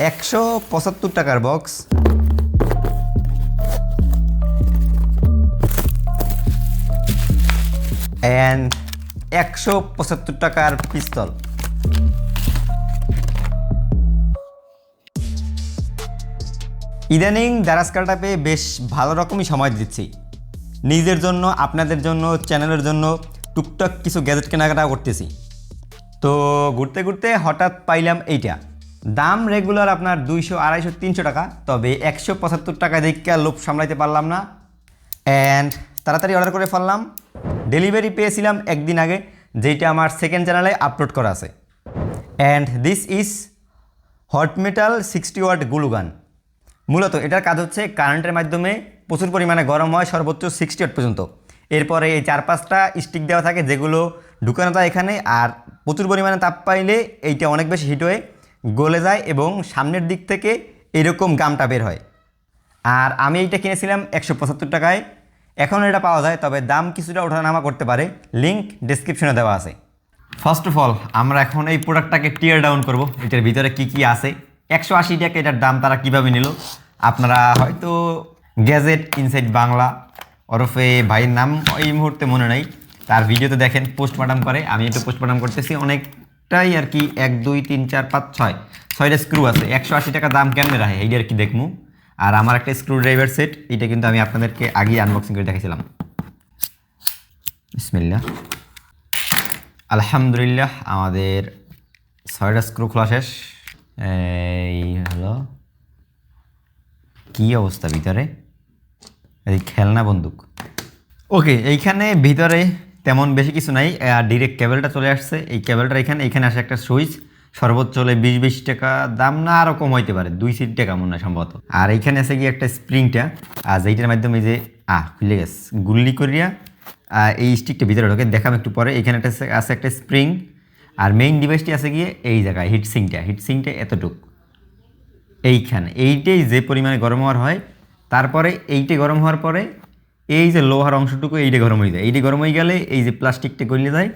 175 টাকার box, and 175 টাকার পিস্তল। ইদানিং দারাজকালটা পেয়ে বেশ ভালো রকমই সময় দিচ্ছি, নিজের জন্য, আপনাদের জন্য, চ্যানেলের জন্য টুকটাক কিছু গ্যাজেট কেনাকাটা করতেছি। তো ঘুরতে ঘুরতে হঠাৎ পাইলাম এইটা, দাম রেগুলার আপনার 200, 250, 300 টাকা, তবে 175 টাকা দেখে লোভ সামলাইতে পারলাম না, অ্যান্ড তাড়াতাড়ি অর্ডার করে ফেললাম। ডেলিভারি পেয়েছিলাম একদিন আগে, যেটা আমার সেকেন্ড চ্যানেলে আপলোড করা আছে। And this is hot metal 60 watt glue gun. মূলত এটার কাজ হচ্ছে কারেন্টের মাধ্যমে প্রচুর পরিমাণে গরম হয়, সর্বোচ্চ 60 ওয়াট পর্যন্ত। এরপরে এই 4-5টা স্টিক দেওয়া থাকে যেগুলো ঢুকানো যায় এখানে, আর প্রচুর পরিমাণে তাপ পাইলে এইটা অনেক বেশি হিট হয়ে গলে যায় এবং সামনের দিক থেকে এরকম গামটা বের হয়। আর আমি এইটা কিনেছিলাম 175 টাকায়। এখন এটা পাওয়া যায়, তবে দাম কিছুটা ওঠানামা করতে পারে, লিঙ্ক ডেসক্রিপশনে দেওয়া আছে। ফার্স্ট অফ অল আমরা এখন এই প্রোডাক্টটাকে টিয়ার ডাউন করব, এটার ভিতরে কি কি আছে। 180 টাকা এটার দাম তারা কিভাবে নিল। আপনারা হয়তো গ্যাজেট ইনসাইড বাংলা ওরফে ভাইয়ের নাম এই মুহূর্তে মনে নেই, তার ভিডিওতে দেখেন পোস্টমর্টম করে, আমি একটু পোস্টমর্টম করতেছি অনেকটাই আর কি। 1 2 3 4 5 6 6টা স্ক্রু আছে। 180 টাকা দাম কেমনে রাখে এইটা আর কি দেখবো। আর আমার একটা স্ক্রু ড্রাইভার সেট, এটা কিন্তু আমি আপনাদেরকে আগেই আনবক্সিং করে দেখেছিলাম। বিসমিল্লাহ, আলহামদুলিল্লাহ আমাদের 6টা স্ক্রু খোলা শেষ। এই হলো কি অবস্থা ভিতরে, এই খেলনা বন্দুক। ওকে, এইখানে ভিতরে তেমন বেশি কিছু নাই, ডিরেক্ট কেবলটা চলে আসছে। এই কেবলটা এখানে আসে একটা সুইচ, সর্বোচ্চ হলে 20-22 টাকা দাম, না আরও কম হইতে পারে, 2-3 টাকা মনে হয় সম্ভবত। আর এইখানে আছে কি একটা স্প্রিংটা, আর এইটার মাধ্যমে এই যে খুলে গেছে গুল্লি করিয়া এই স্টিকটা ভিতরে ঢোকে, দেখাম একটু পরে। এখানে একটা আছে একটা স্প্রিং, আর মেইন ডিভাইসটি আছে গিয়ে এই জায়গায় হিটসিংটা এতটুক এইখানে। এইটাই যে পরিমাণে গরম হওয়ার হয়, তারপরে এইটা গরম হওয়ার পরে এই যে লোহার অংশটুকু এইটা গরম হয়ে যায়। এইটা গরম হয়ে গেলে এই যে প্লাস্টিকটা গলে যায়,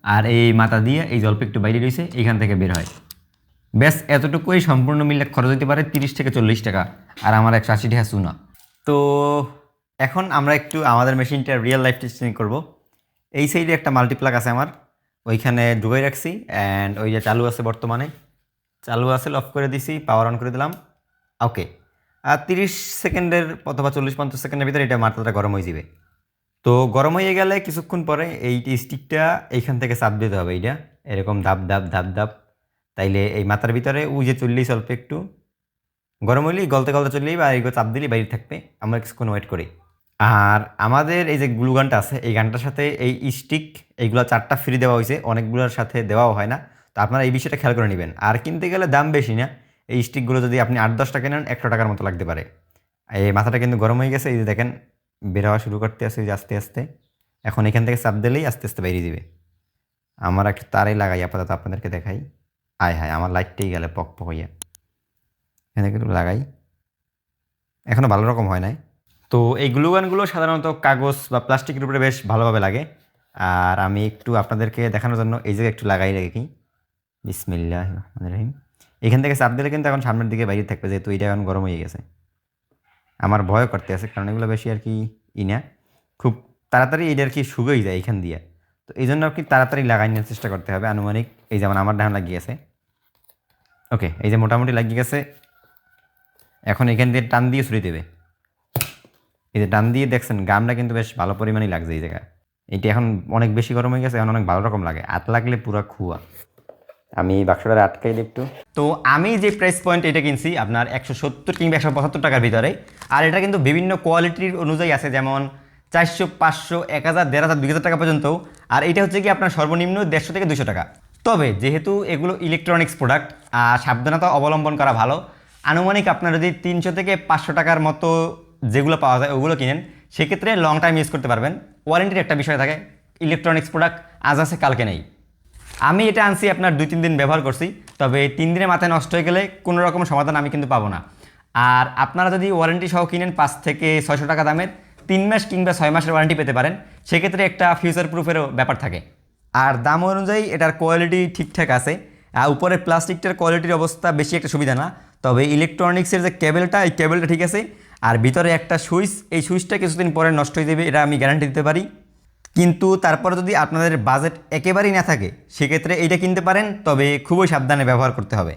আর এই মাথা দিয়ে এই জল্প একটু বাইরে রয়েছে এইখান থেকে বের হয়। ব্যাস এতটুকুই সম্পূর্ণ মিলে খরচ হতে পারে 30 থেকে 40 টাকা, আর আমার 180 টাকা চুনা। তো এখন আমরা একটু আমাদের মেশিনটার রিয়েল লাইফ টেস্টিং করবো। এই সাইডে একটা মাল্টিপ্লাগ আছে আমার, ওইখানে ঢুকাই রাখছি, অ্যান্ড ওই যে চালু আছে, বর্তমানে চালু আছে, অফ করে দিছি, পাওয়ার অন করে দিলাম। ওকে, আর 30 সেকেন্ডের অথবা 40-50 সেকেন্ডের ভিতরে এটা মাথাটা গরম হয়ে যাবে। তো গরম হয়ে গেলে কিছুক্ষণ পরে এই স্টিকটা এইখান থেকে চাপ দিতে হবে, এইটা এরকম ধাপ ধাপ ধাপ ধাপ, তাইলে এই মাথার ভিতরে ওই যে চললেই অল্প একটু গরম হইলেই গলতে গলতে চললেই বা এইগুলো চাপ দিলেই বাইরে থাকবে। আমরা কিছুক্ষণ ওয়েট করি। আর আমাদের এই যে গ্লু গানটা আছে, এই গানটার সাথে এই স্টিক এইগুলো 4টা ফ্রি দেওয়া হয়েছে, অনেকগুলোর সাথে দেওয়াও হয় না। তো আপনারা এই বিষয়টা খেয়াল করে নেবেন। আর কিনতে গেলে দাম বেশি না, এই স্টিকগুলো যদি আপনি 8-10 টাকা নেন 100 টাকার মতো লাগতে পারে। এই মাথাটা কিন্তু গরম হয়ে গেছে, এই যে দেখেন বের হওয়া শুরু করতে আসে আস্তে আস্তে। এখন এখান থেকে চাপ দিলেই আস্তে আস্তে বেরিয়ে দিবে। আমার একটু তারাই লাগাই আপাতত আপনাদেরকে দেখাই। হায় আমার লাইটটাই গেলে পক পক হইয়া, এখানে একটু লাগাই, এখনও ভালো রকম হয় নাই। তো এই গ্লু গানগুলো সাধারণত কাগজ বা প্লাস্টিকের উপরে বেশ ভালোভাবে লাগে। আর আমি একটু আপনাদেরকে দেখানোর জন্য এই জায়গায় একটু লাগাই রাখি। বিসমিল্লাহির রহমানির রহিম। এখান থেকে চাপ দিলে কিন্তু এখন সামনের দিকে বাইরে থাকবে, যেহেতু এটা এখন গরম হয়ে গেছে। আমার ভয় করতে আছে, কারণ এগুলো বেশি আর কি না, খুব তাড়াতাড়ি এটা আর কি শুকিয়ে যায় এখান দিয়ে। তো এই জন্য আর কি তাড়াতাড়ি লাগাই নেওয়ার চেষ্টা করতে হবে। আনুমানিক এই যেমন আমার ডান লাগিয়ে গেছে। ওকে, এই যে মোটামুটি লাগিয়ে গেছে। এখন এখান দিয়ে টান দিয়ে ছুড়ে দেবে। এই যে টান দিয়ে দেখছেন গামটা কিন্তু বেশ ভালো পরিমাণেই লাগছে এই জায়গায়। এটি এখন অনেক বেশি গরম হয়ে গেছে, এখন অনেক ভালো রকম লাগে, হাত লাগলে পুরো খুয়া। আমি বাক্সটা আটকাই দিই একটু। তো আমি যে প্রাইস পয়েন্ট এটা কিনছি আপনার 170 কিংবা 175 টাকার ভিতরে। আর এটা কিন্তু বিভিন্ন কোয়ালিটির অনুযায়ী আছে, যেমন 400, 500, 1000, 1500, 2000 টাকা পর্যন্ত। আর এটা হচ্ছে কি আপনার সর্বনিম্ন 150 থেকে 200 টাকা। তবে যেহেতু এগুলো ইলেকট্রনিক্স প্রোডাক্ট, সাবধানতা অবলম্বন করা ভালো। আনুমানিক আপনার যদি 300 থেকে 500 টাকার মতো যেগুলো পাওয়া যায় ওগুলো কিনেন, সেক্ষেত্রে লং টাইম ইউজ করতে পারবেন। ওয়ারেন্টির একটা বিষয় থাকে, ইলেকট্রনিক্স প্রোডাক্ট আজ আছে কালকে নেই। আমি এটা আনছি আপনার 2-3 দিন ব্যবহার করছি, তবে 3 দিনের মাথায় নষ্ট হয়ে গেলে কোনো রকম সমাধান আমি কিন্তু পাবো না। আর আপনারা যদি ওয়ারেন্টি সহ কিনেন 5 থেকে 600 টাকা দামের, 3 মাস কিংবা 6 মাসের ওয়ারেন্টি পেতে পারেন, সেক্ষেত্রে একটা ফিউচার প্রুফেরও ব্যাপার থাকে। আর দাম অনুযায়ী এটার কোয়ালিটি ঠিকঠাক আছে। উপরে প্লাস্টিকটার কোয়ালিটির অবস্থা বেশি একটা সুবিধা না, তবে ইলেকট্রনিক্সের যে কেবেলটা, এই কেবেলটা ঠিক আছে। আর ভিতরে একটা সুইচ, এই সুইচটা কিছুদিন পরে নষ্ট হয়ে যাবে, এটা আমি গ্যারান্টি দিতে পারি। কিন্তু তারপরে যদি আপনাদের বাজেট একেবারেই না থাকে, সেক্ষেত্রে এইটা কিনতে পারেন, তবে খুবই সাবধানে ব্যবহার করতে হবে।